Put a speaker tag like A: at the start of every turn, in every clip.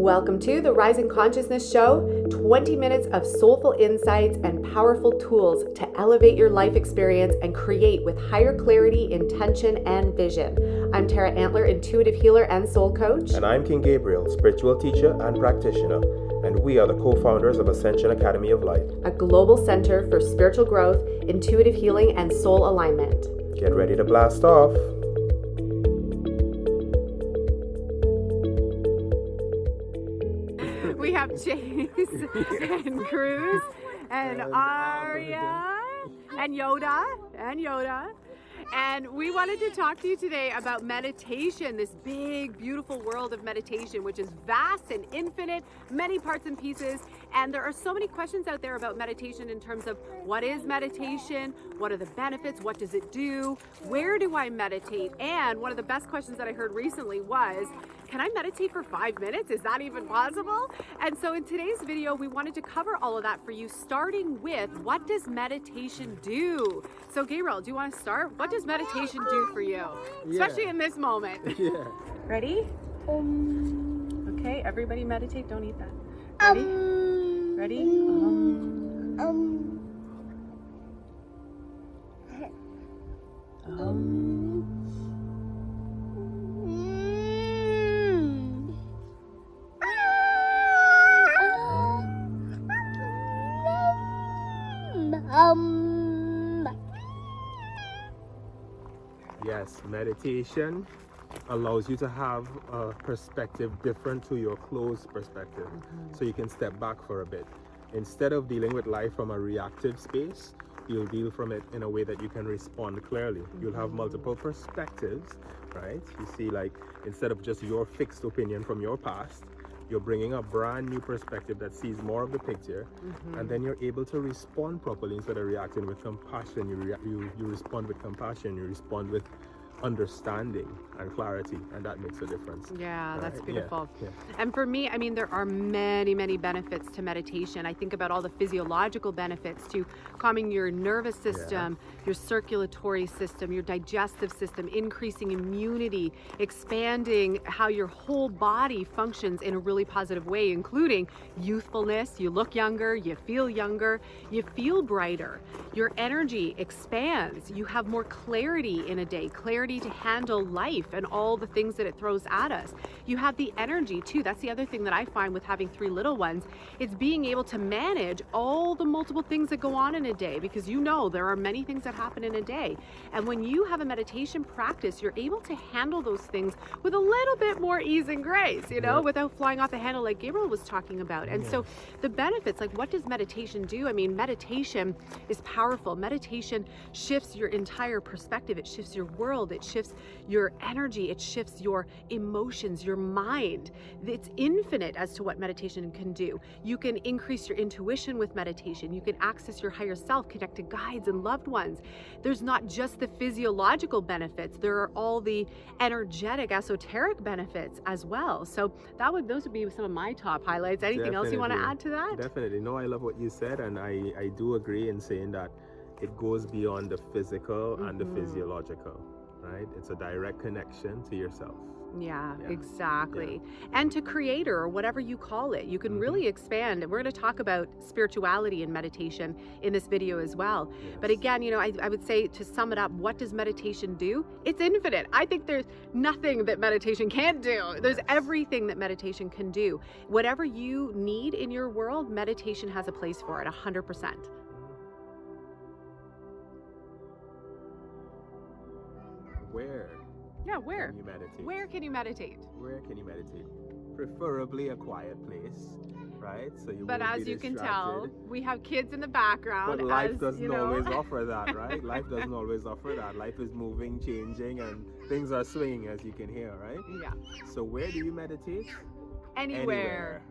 A: Welcome to the Rising Consciousness Show, 20 minutes of soulful insights and powerful tools to elevate your life experience and create with higher clarity, intention, and vision. I'm Tara Antler, intuitive healer and soul coach.
B: And I'm King Gabriel, spiritual teacher and practitioner. And we are the co-founders of Ascension Academy of Life,
A: a global center for spiritual growth, intuitive healing, and soul alignment.
B: Get ready to blast off.
A: We have Chase and Cruz and Arya and Yoda. And we wanted to talk to you today about meditation, this big, beautiful world of meditation, which is vast and infinite, many parts and pieces. And there are so many questions out there about meditation in terms of what is meditation? What are the benefits? What does it do? Where do I meditate? And one of the best questions that I heard recently was, can I meditate for 5 minutes? Is that even possible? And so in today's video, we wanted to cover all of that for you, starting with what does meditation do? So Gabriel, do you want to start? What does meditation do for you? Especially in this moment.
B: Yeah.
A: Ready? Okay, everybody meditate, don't eat that. Ready? Ready?
B: Yes, meditation allows you to have a perspective different to your closed perspective. So you can step back for a bit. Instead of dealing with life from a reactive space, you'll deal from it in a way that you can respond clearly. You'll have multiple perspectives, right? You see, like, instead of just your fixed opinion from your past, you're bringing a brand new perspective that sees more of the picture, and then you're able to respond properly instead of reacting with compassion. You respond with compassion, you respond with understanding and clarity, and that makes a difference.
A: Yeah,
B: right?
A: that's beautiful.
B: Yeah.
A: And for me, I mean, there are many benefits to meditation. I think about all the physiological benefits to calming your nervous system, your circulatory system, your digestive system, increasing immunity, expanding how your whole body functions in a really positive way, including youthfulness. You look younger, you feel brighter, your energy expands, you have more clarity in a day, clarity to handle life and all the things that it throws at us. You have the energy too. That's the other thing that I find with having 3 little ones. It's being able to manage all the multiple things that go on in a day, because you know there are many things that happen in a day. And when you have a meditation practice, you're able to handle those things with a little bit more ease and grace, without flying off the handle like Gabriel was talking about. And so the benefits, like, what does meditation do? I mean, meditation is powerful. Meditation shifts your entire perspective. It shifts your world. It shifts your energy. It shifts your emotions, your mind. It's infinite as to what meditation can do. You can increase your intuition with meditation. You can access your higher self, connect to guides and loved ones. There's not just the physiological benefits. There are all the energetic, esoteric benefits as well. So those would be some of my top highlights. Anything else you want to add to that?
B: Definitely. No, I love what you said, and I do agree in saying that it goes beyond the physical and the physiological, right? It's a direct connection to yourself.
A: Yeah, exactly. Yeah. And to creator, or whatever you call it, you can really expand. And we're going to talk about spirituality and meditation in this video as well. Yes. But again, I would say, to sum it up, what does meditation do? It's infinite. I think there's nothing that meditation can't do. There's everything that meditation can do. Whatever you need in your world, meditation has a place for it, 100%.
B: Where?
A: Yeah, where?
B: Can you meditate?
A: Where can you meditate?
B: Where can you meditate? Preferably a quiet place, right? So you.
A: But as you can tell, we have kids in the background.
B: But life doesn't always offer that, right? Life doesn't always offer that. Life is moving, changing, and things are swinging, as you can hear, right?
A: Yeah.
B: So where do you meditate?
A: Anywhere.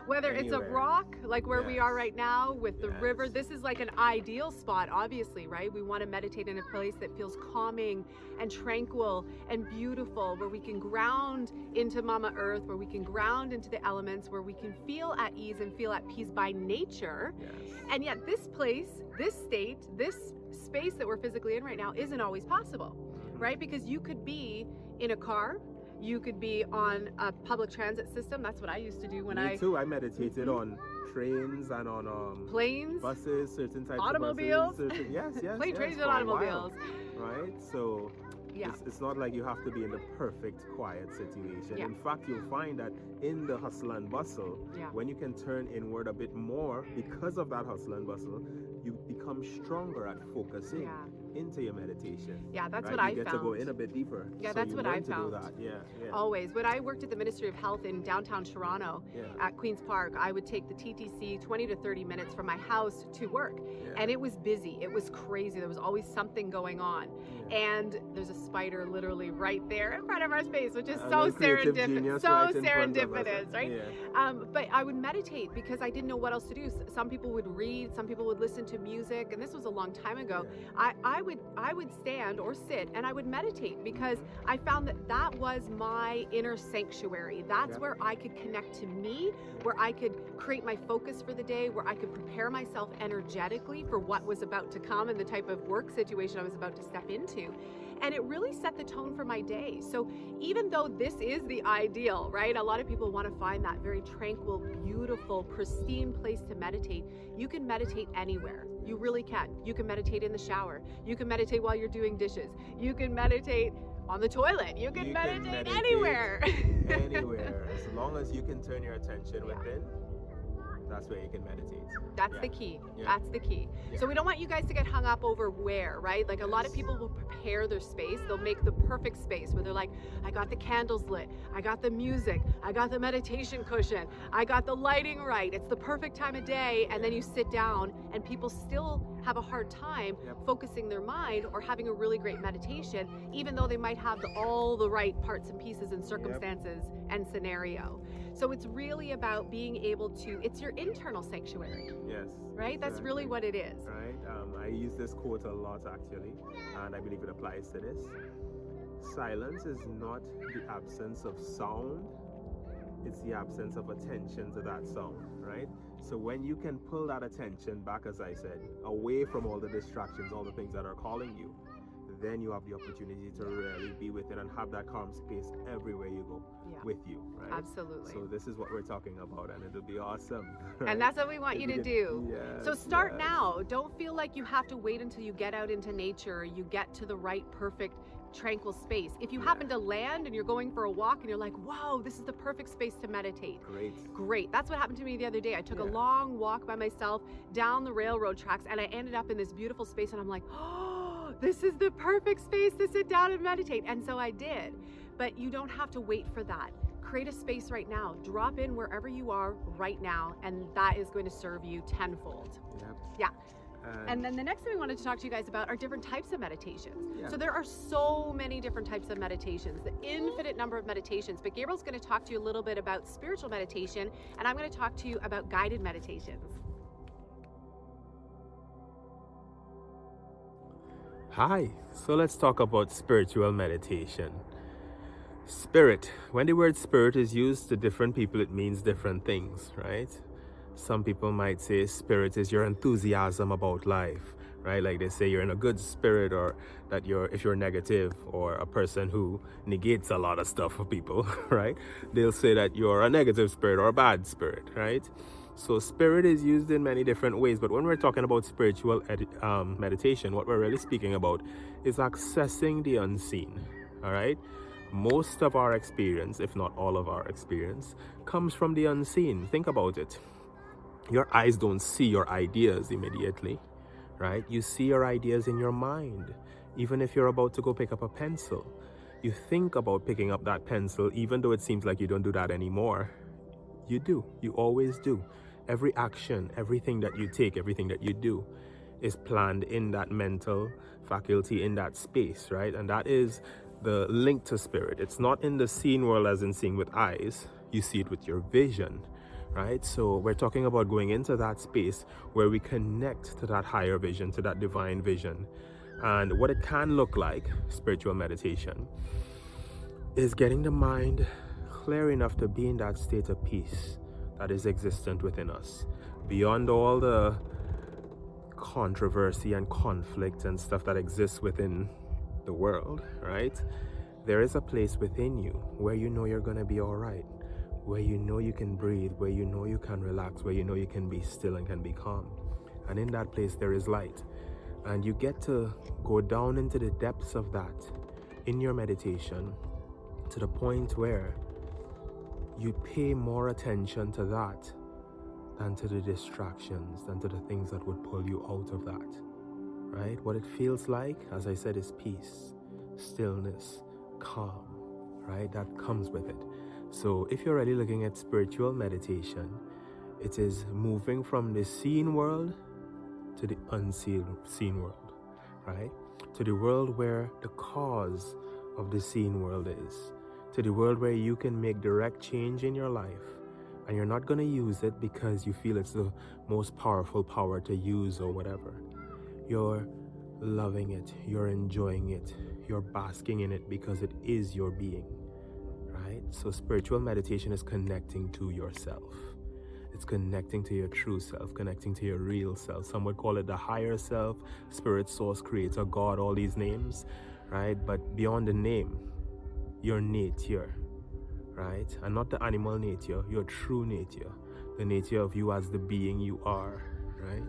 A: Whether it's a rock, like where we are right now with the river. This is like an ideal spot, obviously, right? We want to meditate in a place that feels calming and tranquil and beautiful, where we can ground into Mama Earth, where we can ground into the elements, where we can feel at ease and feel at peace by nature. And yet this place, this state, this space that we're physically in right now isn't always possible, right? Because you could be in a car, You could be on a public transit system. That's what I used to do when
B: Me too. I meditated on trains and on
A: planes,
B: buses, certain types
A: automobiles.
B: of buses. Yes,
A: Plane, trains,
B: for
A: and
B: a while,
A: automobiles.
B: right? So
A: Yeah.
B: it's not like you have to be in the perfect quiet situation.
A: Yeah.
B: In fact, you'll find that in the hustle and bustle,
A: Yeah.
B: when you can turn inward a bit more because of that hustle and bustle, you become stronger at focusing
A: Yeah.
B: into your meditation.
A: Yeah, that's
B: right?
A: what I
B: You get
A: found.
B: to go in a bit deeper.
A: Yeah,
B: so
A: that's
B: you
A: what
B: learn
A: I
B: to do
A: found.
B: that. Yeah.
A: Always. When I worked at the Ministry of Health in downtown Toronto
B: Yeah.
A: at Queen's Park, I would take the TTC 20 to 30 minutes from my house to work.
B: Yeah.
A: And it was busy. It was crazy. There was always something going on.
B: Yeah.
A: And there's a spider literally right there in front of our space, which is
B: A
A: so
B: little creative
A: serendipitous.
B: genius
A: So
B: right in front of us.
A: serendipitous, right?
B: Yeah.
A: But I would meditate because I didn't know what else to do. Some people would read, some people would listen to music, and this was a long time ago. I would stand or sit and I would meditate because I found that was my inner sanctuary. That's
B: Yeah.
A: where I could connect to me, where I could create my focus for the day, where I could prepare myself energetically for what was about to come and the type of work situation I was about to step into. And it really set the tone for my day. So even though this is the ideal, right? A lot of people want to find that very tranquil, beautiful, pristine place to meditate. You can meditate anywhere. You really can. You can meditate in the shower. You can meditate while you're doing dishes. You can meditate on the toilet. You can meditate anywhere.
B: Anywhere. As long as you can turn your attention within, that's where you can meditate.
A: That's the key.
B: Yeah.
A: That's the key.
B: Yeah.
A: So we don't want you guys to get hung up over where, right? Like a lot of people will prepare their space. They'll make the perfect space where they're like, I got the candles lit. I got the music. I got the meditation cushion. I got the lighting right. It's the perfect time of day. And then you sit down and people still have a hard time focusing their mind or having a really great meditation, even though they might have all the right parts and pieces and circumstances and scenario. So it's really about being able to, it's your internal sanctuary.
B: Yes.
A: Right? That's really what it is.
B: Right. I use this quote a lot actually, and I believe it applies to this. Silence is not the absence of sound, it's the absence of attention to that sound, right? So when you can pull that attention back, as I said, away from all the distractions, all the things that are calling you, then you have the opportunity to really be within and have that calm space everywhere you go with you, right?
A: Absolutely.
B: So this is what we're talking about, and it'll be awesome. Right?
A: And that's what we want you to do.
B: Yes,
A: so start now. Don't feel like you have to wait until you get out into nature, you get to the right, perfect, tranquil space. If you happen to land and you're going for a walk and you're like, wow, this is the perfect space to meditate. Great. That's what happened to me the other day. I took a long walk by myself down the railroad tracks and I ended up in this beautiful space and I'm like, oh, this is the perfect space to sit down and meditate. And so I did. But you don't have to wait for that. Create a space right now. Drop in wherever you are right now, and that is going to serve you tenfold. Yeah. And then the next thing we wanted to talk to you guys about are different types of meditations. So there are so many different types of meditations, the infinite number of meditations. But Gabriel's going to talk to you a little bit about spiritual meditation, and I'm going to talk to you about guided meditations.
B: Hi, so let's talk about spiritual meditation. Spirit. When the word spirit is used to different people, it means different things, right? Some people might say spirit is your enthusiasm about life, right? Like they say you're in a good spirit, or that if you're negative, or a person who negates a lot of stuff for people, right? They'll say that you're a negative spirit or a bad spirit, right? So spirit is used in many different ways, but when we're talking about spiritual meditation, what we're really speaking about is accessing the unseen, all right? Most of our experience, if not all of our experience, comes from the unseen. Think about it. Your eyes don't see your ideas immediately, right? You see your ideas in your mind. Even if you're about to go pick up a pencil, you think about picking up that pencil, even though it seems like you don't do that anymore. You do. You always do. Every action, everything that you take, everything that you do is planned in that mental faculty, in that space, right? And that is the link to spirit. It's not in the seen world as in seeing with eyes. You see it with your vision, right? So we're talking about going into that space where we connect to that higher vision, to that divine vision. And what it can look like, spiritual meditation, is getting the mind clear enough to be in that state of peace that is existent within us, beyond all the controversy and conflict and stuff that exists within the world, right? there is a place within you where you know you're going to be all right, where you know you can breathe, where you know you can relax, where you know you can be still and can be calm. And in that place, there is light. And you get to go down into the depths of that in your meditation to the point where you pay more attention to that than to the distractions, than to the things that would pull you out of that, right? What it feels like, as I said, is peace, stillness, calm, right? That comes with it. So if you're really looking at spiritual meditation, it is moving from the seen world to the unseen world, right? To the world where the cause of the seen world is, to the world where you can make direct change in your life, and you're not going to use it because you feel it's the most powerful power to use or whatever. You're loving it, you're enjoying it, you're basking in it because it is your being, right? So spiritual meditation is connecting to yourself. It's connecting to your true self, connecting to your real self. Some would call it the higher self, spirit, source, creator, God, all these names, right? But beyond the name, your nature, right? And not the animal nature, your true nature, the nature of you as the being you are, right?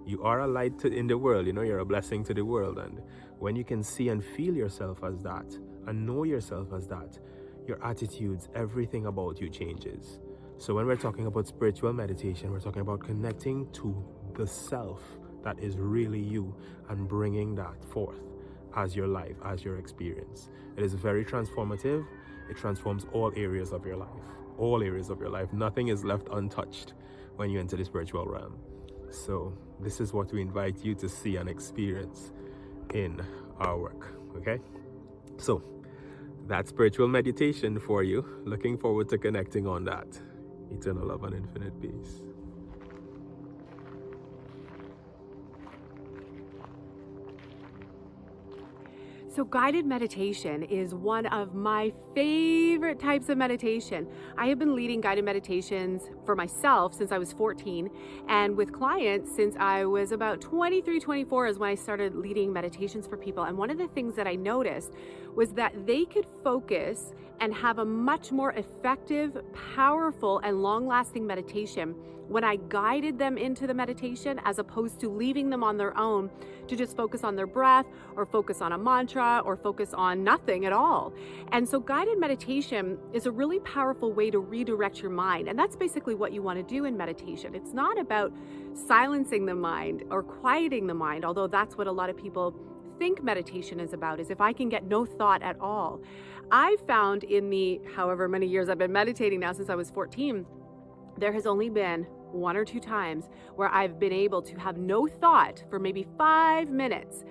B: You are a light in the world, you're a blessing to the world. And when you can see and feel yourself as that and know yourself as that, your attitudes, everything about you changes. So when we're talking about spiritual meditation, we're talking about connecting to the self that is really you and bringing that forth as your life, as your experience. It is very transformative. It transforms all areas of your life. All areas of your life. Nothing is left untouched when you enter the spiritual realm. So this is what we invite you to see and experience in our work, okay? So that's spiritual meditation for you. Looking forward to connecting on that. Eternal love and infinite peace.
A: So guided meditation is one of my favorite types of meditation. I have been leading guided meditations for myself since I was 14, and with clients since I was about 23, 24 is when I started leading meditations for people. And one of the things that I noticed was that they could focus and have a much more effective, powerful, and long-lasting meditation when I guided them into the meditation, as opposed to leaving them on their own to just focus on their breath or focus on a mantra or focus on nothing at all. And so guided meditation is a really powerful way to redirect your mind. And that's basically what you want to do in meditation. It's not about silencing the mind or quieting the mind, although that's what a lot of people think meditation is about, is if I can get no thought at all. I've found in the however many years I've been meditating now, since I was 14, there has only been 1 or 2 times where I've been able to have no thought for maybe 5 minutes.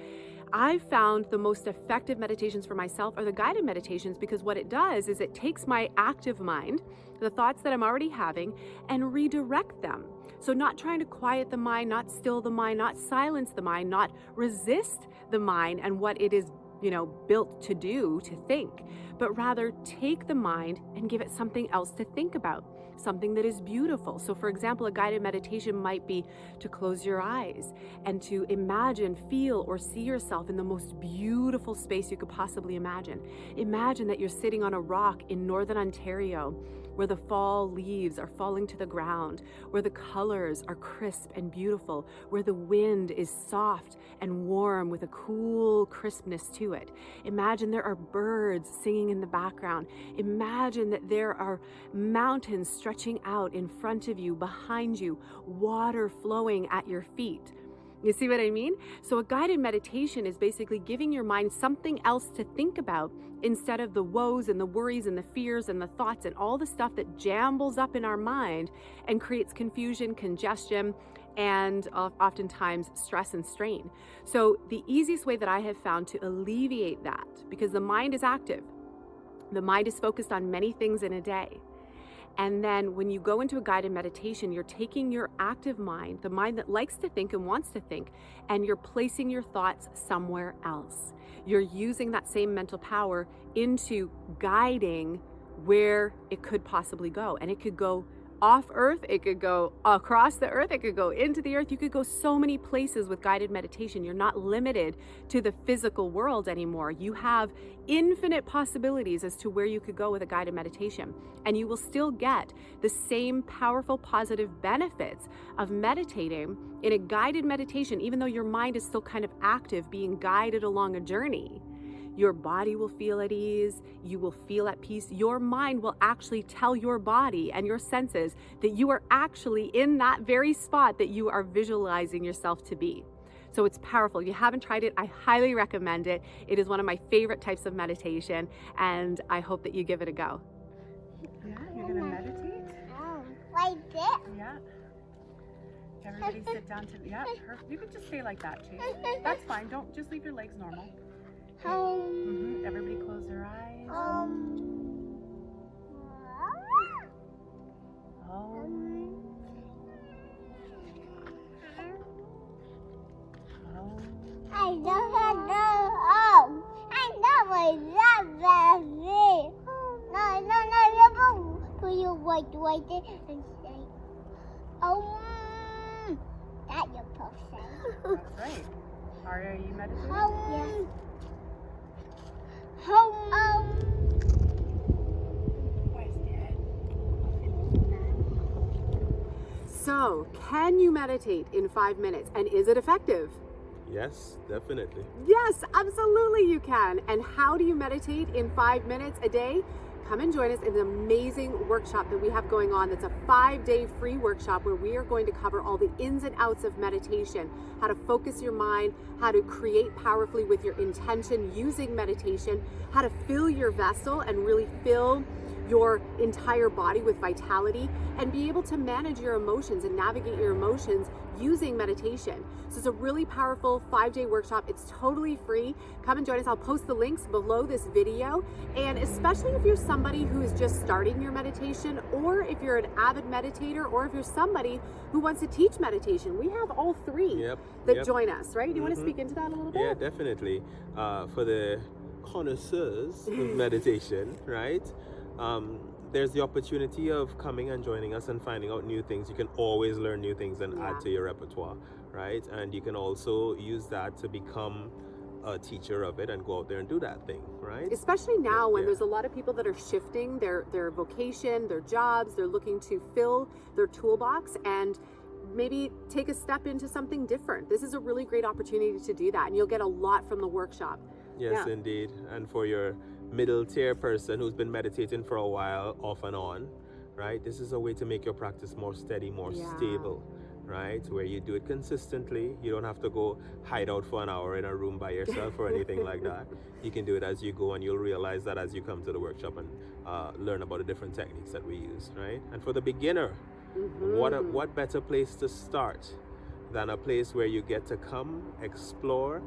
A: I've found the most effective meditations for myself are the guided meditations, because what it does is it takes my active mind, the thoughts that I'm already having, and redirect them. So not trying to quiet the mind, not still the mind, not silence the mind, not resist the mind and what it is, built to do, to think, but rather take the mind and give it something else to think about, something that is beautiful. So for example, a guided meditation might be to close your eyes and to imagine, feel, or see yourself in the most beautiful space you could possibly imagine. Imagine that you're sitting on a rock in Northern Ontario, where the fall leaves are falling to the ground, where the colors are crisp and beautiful, where the wind is soft and warm with a cool crispness to it. Imagine there are birds singing in the background. Imagine that there are mountains stretching out in front of you, behind you, water flowing at your feet. You see what I mean? So a guided meditation is basically giving your mind something else to think about instead of the woes and the worries and the fears and the thoughts and all the stuff that jambles up in our mind and creates confusion, congestion, and oftentimes stress and strain. So the easiest way that I have found to alleviate that, because the mind is active, the mind is focused on many things in a day. And then when you go into a guided meditation, you're taking your active mind, the mind that likes to think and wants to think, and you're placing your thoughts somewhere else. You're using that same mental power into guiding where it could possibly go. And it could go off earth, it could go across the earth, it could go into the earth. You could go so many places with guided meditation. You're not limited to the physical world anymore. You have infinite possibilities as to where you could go with a guided meditation, and you will still get the same powerful positive benefits of meditating in a guided meditation, even though your mind is still kind of active, being guided along a journey. Your body will feel at ease, you will feel at peace. Your mind will actually tell your body and your senses that you are actually in that very spot that you are visualizing yourself to be. So it's powerful. If you haven't tried it, I highly recommend it. It is one of my favorite types of meditation, and I hope that you give it a go.
C: Yeah, you're gonna meditate?
D: Like this?
C: Yeah. Everybody sit down to, yeah, you can just stay like that, Chase. That's fine, don't, just leave your legs normal. Everybody close their eyes.
D: I don't know. Oh, I know I love that. No. Put your white right there and say, that you're perfect.
C: That's right. Are you meditating?
D: Yes.
C: Where's Dad?
A: So, can you meditate in 5 minutes, and is it effective?
B: Yes, definitely.
A: Yes, absolutely you can. And how do you meditate in 5 minutes a day? Come and join us in an amazing workshop that we have going on. That's a 5-day free workshop where we are going to cover all the ins and outs of meditation, how to focus your mind, how to create powerfully with your intention using meditation, how to fill your vessel and really fill your entire body with vitality, and be able to manage your emotions and navigate your emotions using meditation. So it's a really powerful 5-day workshop. It's totally free. Come and join us. I'll post the links below this video. And especially if you're somebody who is just starting your meditation, or if you're an avid meditator, or if you're somebody who wants to teach meditation, we have all three that join us, right? Do you want to speak into that a little bit?
B: Yeah, definitely. For the connoisseurs of meditation, right? There's the opportunity of coming and joining us and finding out new things. You can always learn new things and add to your repertoire, right? And you can also use that to become a teacher of it and go out there and do that thing, right?
A: Especially now when there's a lot of people that are shifting their vocation, their jobs, they're looking to fill their toolbox and maybe take a step into something different. This is a really great opportunity to do that, and you'll get a lot from the workshop.
B: Yes, indeed. And for your middle tier person who's been meditating for a while off and on, right? This is a way to make your practice more steady, more stable, right? Where you do it consistently. You don't have to go hide out for an hour in a room by yourself or anything like that. You can do it as you go, and you'll realize that as you come to the workshop and learn about the different techniques that we use, right? And for the beginner, what better place to start than a place where you get to come, explore,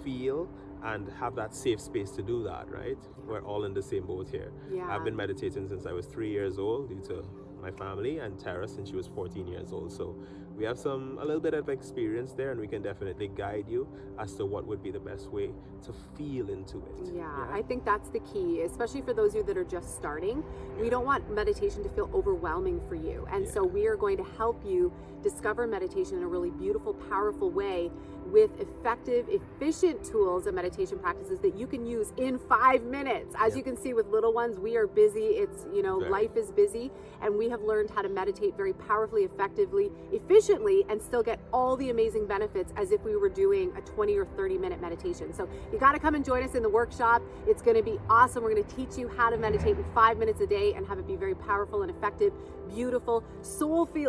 B: feel, and have that safe space to do that, right? We're all in the same boat here. I've been meditating since I was 3 years old due to my family, and Tara since she was 14 years old. So we have a little bit of experience there, and we can definitely guide you as to what would be the best way to feel into it.
A: I think that's the key, especially for those of you that are just starting. We don't want meditation to feel overwhelming for you. And so we are going to help you discover meditation in a really beautiful, powerful way with effective, efficient tools and meditation practices that you can use in 5 minutes. As you can see with little ones, we are busy. It's, life is busy, and we have learned how to meditate very powerfully, effectively, efficiently, and still get all the amazing benefits as if we were doing a 20 or 30-minute meditation. So you got to come and join us in the workshop. It's going to be awesome. We're going to teach you how to meditate in 5 minutes a day and have it be very powerful and effective, beautiful, soulfully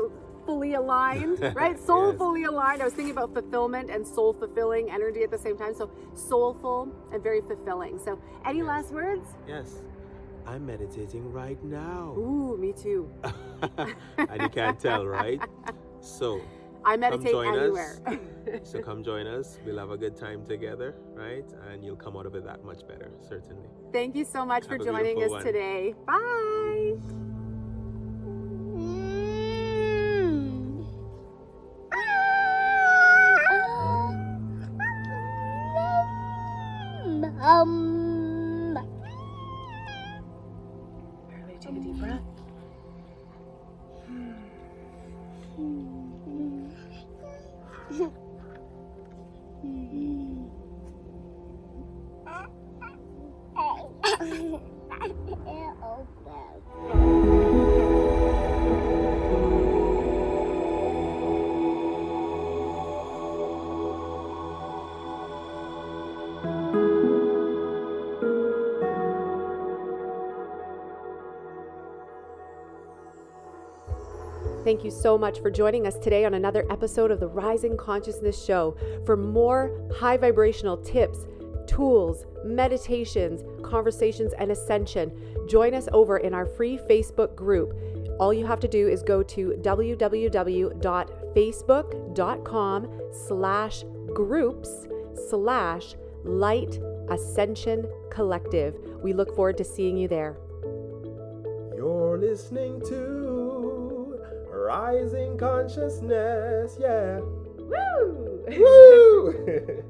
A: aligned, right? Soulfully aligned. I was thinking about fulfillment and soul fulfilling energy at the same time. So soulful and very fulfilling. So any last words?
B: Yes. I'm meditating right now.
A: Ooh, me too.
B: And you can't tell, right? So
A: I meditate anywhere.
B: So come join us. We'll have a good time together, right? And you'll come out of it that much better, certainly.
A: Thank you so much for joining us today. Bye.
C: Everybody take a deep breath.
A: Thank you so much for joining us today on another episode of the Rising Consciousness Show. For more high vibrational tips, tools, meditations, conversations, and ascension, join us over in our free Facebook group. All you have to do is go to www.facebook.com/groups/Light Ascension Collective. We look forward to seeing you there.
B: You're listening to Rising Consciousness. Yeah.
A: Woo!
B: Woo!